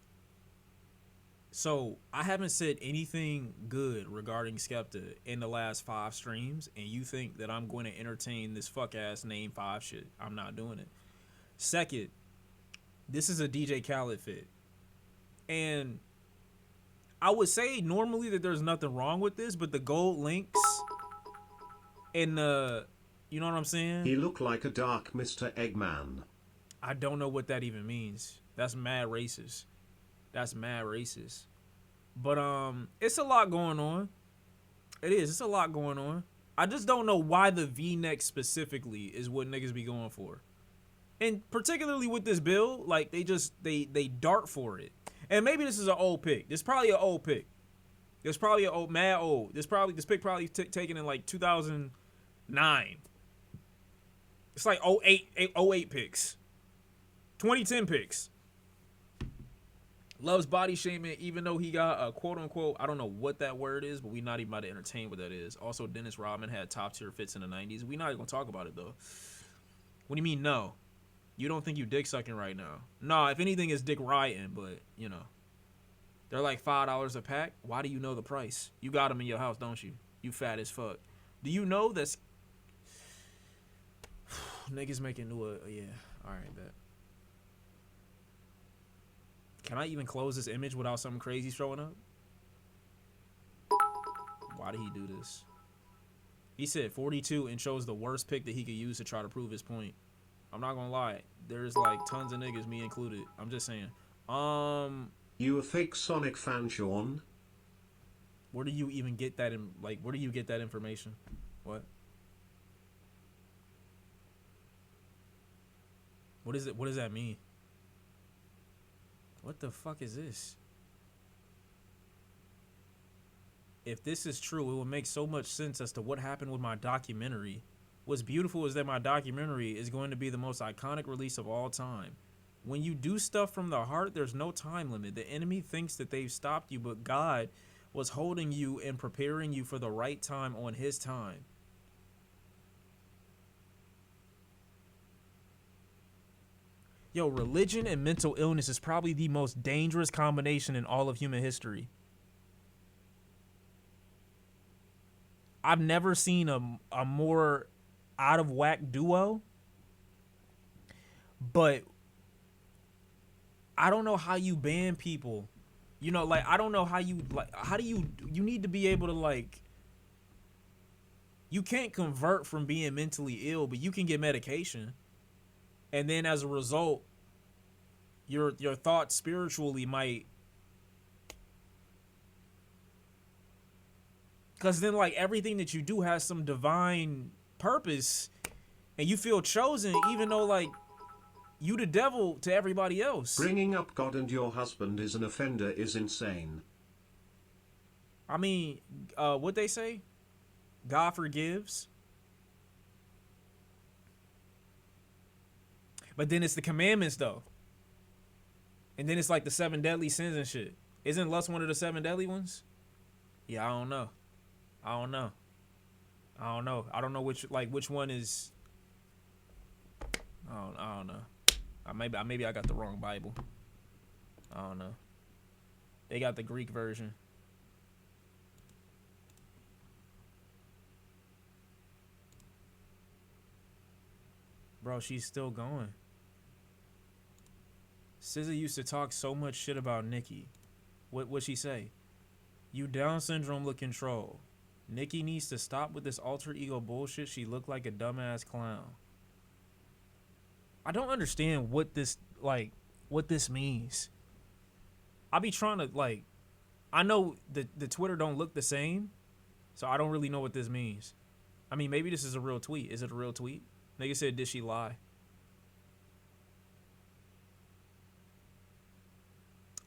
So, I haven't said anything good regarding Skepta in the last 5 streams, and you think that I'm going to entertain this fuck-ass name 5 shit. I'm not doing it. Second, this is a DJ Khaled fit. And I would say normally that there's nothing wrong with this, but the gold links and the, you know what I'm saying? He looked like a dark Mr. Eggman. I don't know what that even means. That's mad racist. That's mad racist. But it's a lot going on. It is. It's a lot going on. I just don't know why the V-neck specifically is what niggas be going for. And particularly with this bill, like they dart for it. And maybe this is an old pick. This is probably an old pick. This probably an old, mad old. This pick probably taken in like 2009. It's like 08 picks. 2010 picks. Loves body shaming, even though he got a quote unquote, I don't know what that word is, but we not even about to entertain what that is. Also, Dennis Rodman had top tier fits in the 90s. We not even gonna talk about it though. What do you mean no? You don't think you dick sucking right now? No, if anything, it's dick riding, but you know. They're like $5 a pack. Why do you know the price? You got them in your house, don't you? You fat as fuck. Do you know that's niggas making new yeah. Alright, bet. Can I even close this image without something crazy showing up? Why did he do this? He said 42 and chose the worst pick that he could use to try to prove his point. I'm not gonna lie. There's like tons of niggas, me included. I'm just saying. You a fake Sonic fan, Sean? Where do you even get that in? Like, where do you get that information? What? What is it? What does that mean? What the fuck is this? If this is true, it will make so much sense as to what happened with my documentary. What's beautiful is that my documentary is going to be the most iconic release of all time. When you do stuff from the heart, there's no time limit. The enemy thinks that they've stopped you, but God was holding you and preparing you for the right time on his time. Yo, religion and mental illness is probably the most dangerous combination in all of human history. I've never seen a more out of whack duo, but I don't know how you ban people. You know, like, I don't know how you, like, how do you need to be able to, like, you can't convert from being mentally ill, but you can get medication. And then as a result, your thoughts spiritually might, because then like everything that you do has some divine purpose and you feel chosen even though like you the devil to everybody else. Bringing up God and your husband is an offender is insane. I mean, what they say? God forgives. But then it's the commandments though. And then it's like the 7 deadly sins and shit. Isn't lust one of the 7 deadly ones? Yeah, I don't know. I don't know. I don't know which one is. I don't know. Maybe I got the wrong Bible. I don't know. They got the Greek version. Bro, she's still going. SZA used to talk so much shit about Nicki. What'd she say? You Down syndrome looking troll. Nicki needs to stop with this alter ego bullshit. She looked like a dumbass clown. I don't understand what this means. I be trying to I know the Twitter don't look the same, so I don't really know what this means. I mean, maybe this is a real tweet. Is it a real tweet? Nigga said, did she lie?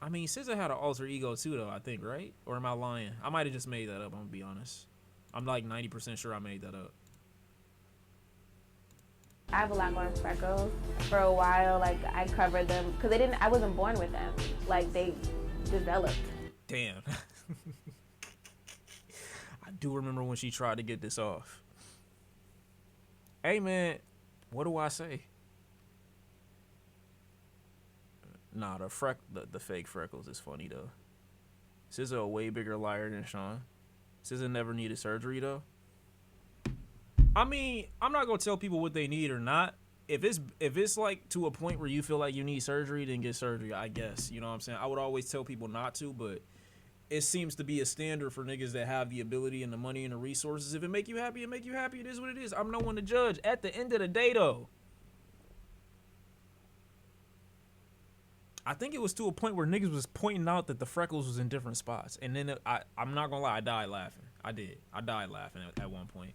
I mean, SZA had an alter ego too, though, I think, right? Or am I lying? I might have just made that up, I'm gonna be honest. I'm like 90% sure I made that up. I have a lot more freckles. For a while, like, I covered them, because I wasn't born with them. Like, they developed. Damn. I do remember when she tried to get this off. Hey, man, what do I say? Nah, the fake freckles is funny, though. SZA a way bigger liar than Sean. SZA never needed surgery, though. I mean, I'm not gonna tell people what they need or not. If it's like to a point where you feel like you need surgery, then get surgery, I guess. You know what I'm saying? I would always tell people not to, but it seems to be a standard for niggas that have the ability and the money and the resources. If it make you happy, it make you happy. It is what it is. I'm no one to judge. At the end of the day, though, I think it was to a point where niggas was pointing out that the freckles was in different spots. And then I'm not gonna lie, I died laughing. I did. I died laughing at one point.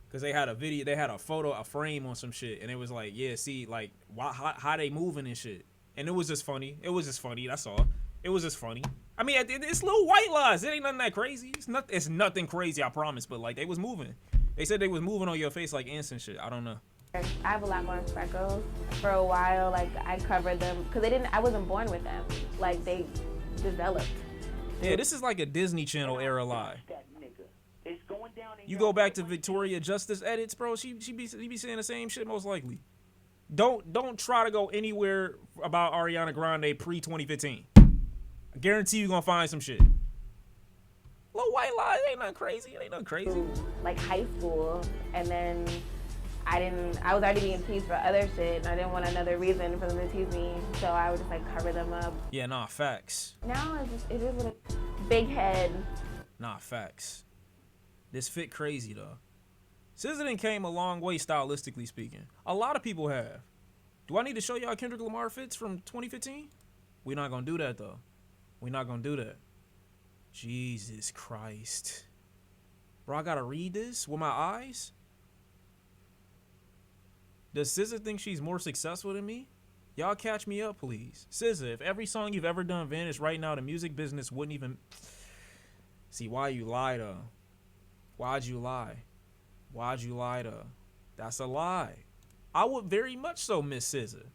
Because they had a video, they had a photo, a frame on some shit. And it was like, yeah, see, like, how they moving and shit. And it was just funny. It was just funny, that's all. It was just funny. I mean, it's little white lies. It ain't nothing that crazy. It's nothing crazy, I promise. But, like, they was moving. They said they was moving on your face like ants and shit. I don't know. I have a lot more freckles. For a while, like, I covered them, because I wasn't born with them. Like, they developed. Yeah, this is like a Disney Channel era lie. You go back to Victoria Justice edits, bro. She be saying the same shit most likely. Don't try to go anywhere about Ariana Grande pre 2015. I guarantee you gonna find some shit. Little white lie, it ain't nothing crazy. It ain't nothing crazy. Like high school, and then I was already being teased for other shit, and I didn't want another reason for them to tease me, so I would just like cover them up. Yeah, nah, facts. Now it is what a big head. Nah, facts. This fit crazy though. SZA done came a long way stylistically speaking. A lot of people have. Do I need to show y'all Kendrick Lamar fits from 2015? We're not gonna do that though. We're not gonna do that. Jesus Christ. Bro, I gotta read this with my eyes? Does SZA think she's more successful than me? Y'all catch me up, please. SZA, if every song you've ever done vanished right now, the music business wouldn't even... See, why you lie, though? Why'd you lie? Why'd you lie, though? That's a lie. I would very much so miss SZA.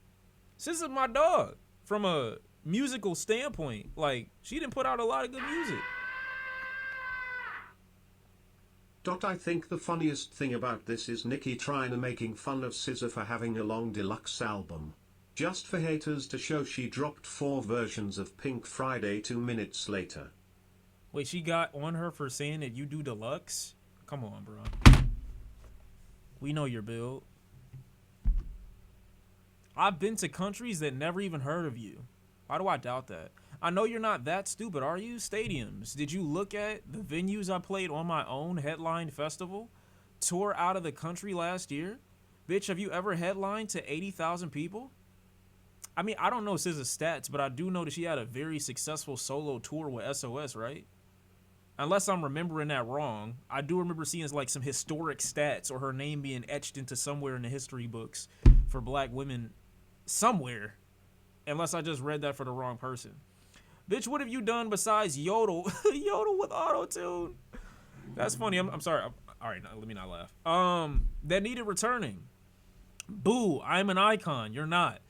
SZA's my dog. From a musical standpoint, like, she didn't put out a lot of good music. I think the funniest thing about this is Nicki trying to making fun of SZA for having a long deluxe album. Just for haters to show she dropped 4 versions of Pink Friday 2 minutes later. Wait, she got on her for saying that you do deluxe? Come on, bro. We know your build. I've been to countries that never even heard of you. Why do I doubt that? I know you're not that stupid, are you? Stadiums. Did you look at the venues I played on my own headline festival? Tour out of the country last year? Bitch, have you ever headlined to 80,000 people? I mean, I don't know SZA's stats, but I do know that she had a very successful solo tour with SOS, right? Unless I'm remembering that wrong. I do remember seeing like some historic stats or her name being etched into somewhere in the history books for black women somewhere. Unless I just read that for the wrong person. Bitch, what have you done besides yodel? Yodel with auto-tune. That's funny. I'm sorry. All right, let me not laugh. That needed returning. Boo, I'm an icon. You're not.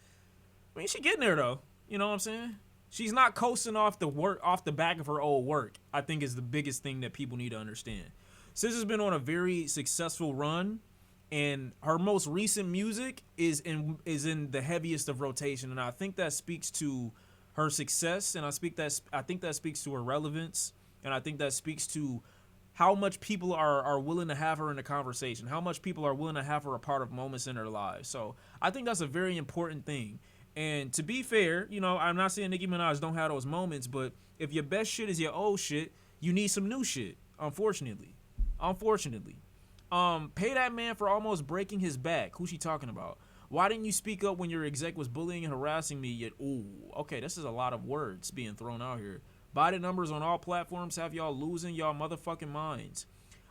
I mean, she getting there, though. You know what I'm saying? She's not coasting off the back of her old work, I think is the biggest thing that people need to understand. SZA's been on a very successful run, and her most recent music is in the heaviest of rotation, and I think that speaks to her success, and I think that speaks to her relevance, and I think that speaks to how much people are willing to have her in the conversation, how much people are willing to have her a part of moments in their lives. So I think that's a very important thing. And to be fair, you know, I'm not saying Nicki Minaj don't have those moments, but if your best shit is your old shit, you need some new shit, unfortunately. Pay that man for almost breaking his back. Who's she talking about? Why didn't you speak up when your exec was bullying and harassing me? Yet, ooh, okay, this is a lot of words being thrown out here. Buy the numbers on all platforms have y'all losing y'all motherfucking minds.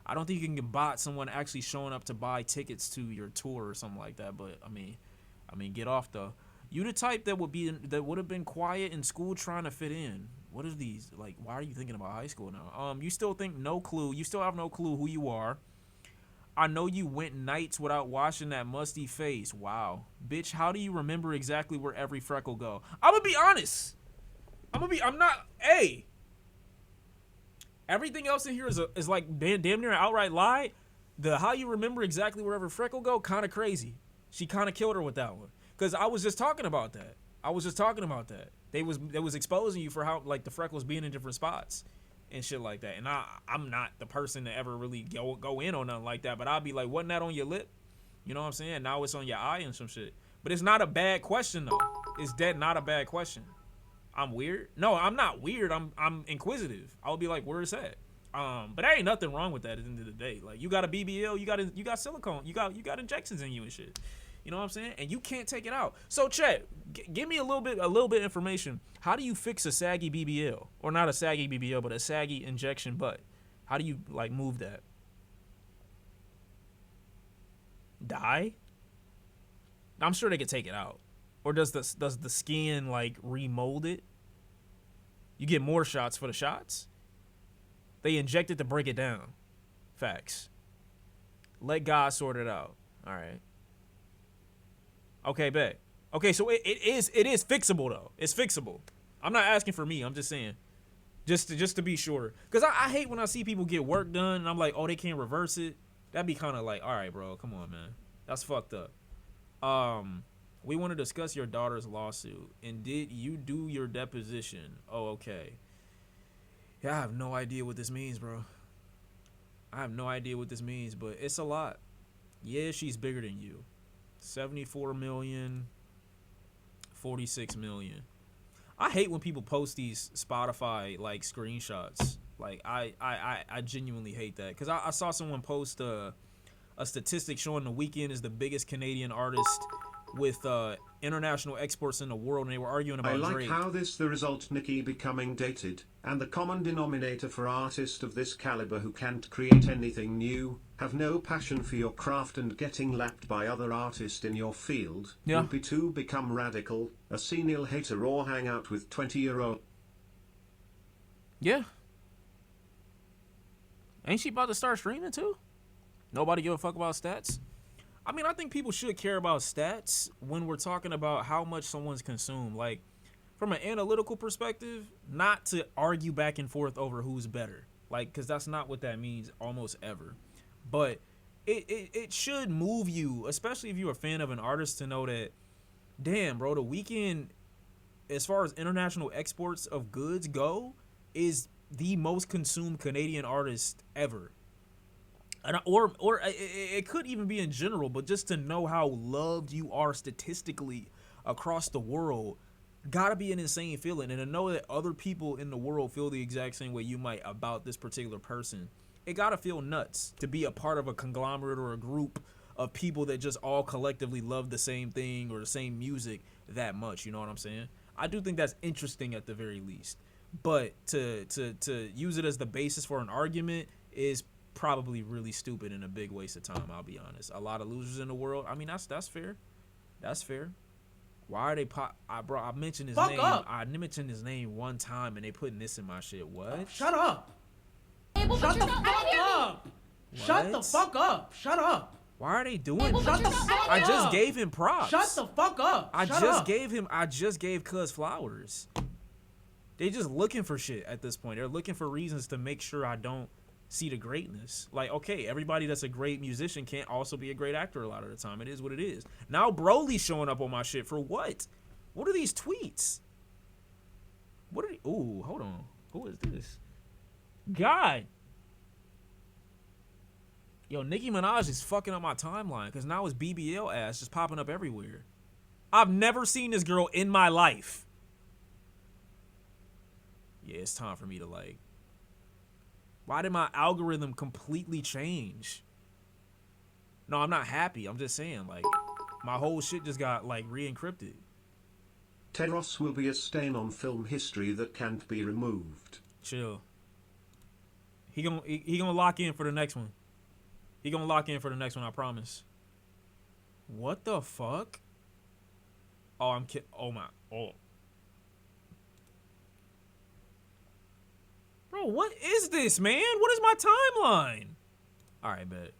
I don't think you can bot someone actually showing up to buy tickets to your tour or something like that. But I mean, get off though. You the type that would have been quiet in school trying to fit in. What is these? Like, why are you thinking about high school now? You still think no clue. You still have no clue who you are. I know you went nights without washing that musty face. Wow. Bitch, how do you remember exactly where every freckle go? I'm gonna be honest. Hey. Everything else in here is like damn near an outright lie. The how you remember exactly where every freckle go, kind of crazy. She kind of killed her with that one. Because I was just talking about that. They was exposing you for how, like, the freckles being in different spots and shit like that. And I'm not the person to ever really go in on nothing like that. But I'll be like, wasn't that on your lip? You know what I'm saying? Now it's on your eye and some shit. But it's not a bad question, though. It's dead not a bad question. I'm weird? No, I'm not weird. I'm inquisitive. I'll be like, where is that? But there ain't nothing wrong with that at the end of the day. Like, you got a BBL, you got silicone, you got injections in you and shit. You know what I'm saying? And you can't take it out. So, Chet, give me a little bit information. How do you fix a saggy BBL? Or not a saggy BBL, but a saggy injection butt? How do you, like, move that? Dye? I'm sure they could take it out. Or does the skin, like, remold it? You get more shots for the shots? They inject it to break it down. Facts. Let God sort it out. All right. Okay, bet. Okay, so it is fixable, though. It's fixable. I'm not asking for me. I'm just saying. Just to be sure. Because I hate when I see people get work done, and I'm like, oh, they can't reverse it. That'd be kind of like, all right, bro, come on, man. That's fucked up. We want to discuss your daughter's lawsuit. And did you do your deposition? Oh, okay. Yeah, I have no idea what this means, bro. I have no idea what this means, but it's a lot. Yeah, she's bigger than you. 74 million, 46 million. I hate when people post these Spotify, like, screenshots. Like, I genuinely hate that. Because I saw someone post a statistic showing The Weeknd is the biggest Canadian artist with international exports in the world, and they were arguing about Drake. I like how the result Nicki becoming dated, and the common denominator for artists of this caliber who can't create anything new, have no passion for your craft, and getting lapped by other artists in your field would be to become radical, a senile hater, or hang out with 20-year-old. Yeah. Ain't she about to start streaming too? Nobody give a fuck about stats? I mean, I think people should care about stats when we're talking about how much someone's consumed. Like, from an analytical perspective, not to argue back and forth over who's better. Like, because that's not what that means almost ever. But it should move you, especially if you're a fan of an artist, to know that, damn, bro, The Weeknd, as far as international exports of goods go, is the most consumed Canadian artist ever. And or it could even be in general, but just to know how loved you are statistically across the world, gotta be an insane feeling. And to know that other people in the world feel the exact same way you might about this particular person, it gotta feel nuts to be a part of a conglomerate or a group of people that just all collectively love the same thing or the same music that much. You know what I'm saying? I do think that's interesting at the very least. But to use it as the basis for an argument is probably really stupid and a big waste of time. I'll be honest. A lot of losers in the world. I mean, that's fair. That's fair. Why are they I mentioned his name. I mentioned his name one time and they putting this in my shit. What? Shut up. Shut the fuck up. Shut the fuck up. Shut up. Why are they doing that? Shut the fuck up. I just gave him props. Shut the fuck up. I just gave Cuz flowers. They just looking for shit at this point. They're looking for reasons to make sure I don't see the greatness. Like, okay, everybody that's a great musician can't also be a great actor a lot of the time. It is what it is. Now Broly's showing up on my shit for what? What are these tweets? What are they? Ooh, hold on. Who is this? God. Yo, Nicki Minaj is fucking up my timeline because now it's BBL ass just popping up everywhere. I've never seen this girl in my life. Yeah, it's time for me to like. Why did my algorithm completely change? No, I'm not happy. I'm just saying, like, my whole shit just got like re-encrypted. Teros will be a stain on film history that can't be removed. Chill. He gonna lock in for the next one. He gonna lock in for the next one, I promise. What the fuck? Oh, I'm kidding. Oh my. Oh. Bro, what is this, man? What is my timeline? All right, bet.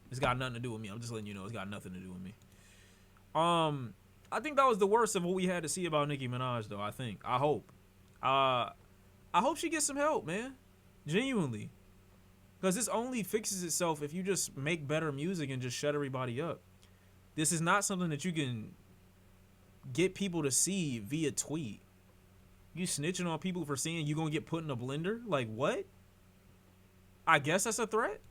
It's got nothing to do with me. I'm just letting you know it's got nothing to do with me. I think that was the worst of what we had to see about Nicki Minaj, though. I hope. I hope she gets some help, man. Genuinely. Because this only fixes itself if you just make better music and just shut everybody up. This is not something that you can get people to see via tweet. You snitching on people for saying you gonna get put in a blender? Like, what? I guess that's a threat?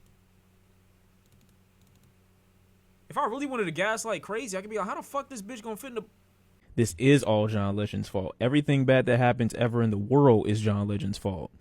If I really wanted to gaslight crazy, I could be like, how the fuck this bitch gonna fit in the... This is all John Legend's fault. Everything bad that happens ever in the world is John Legend's fault.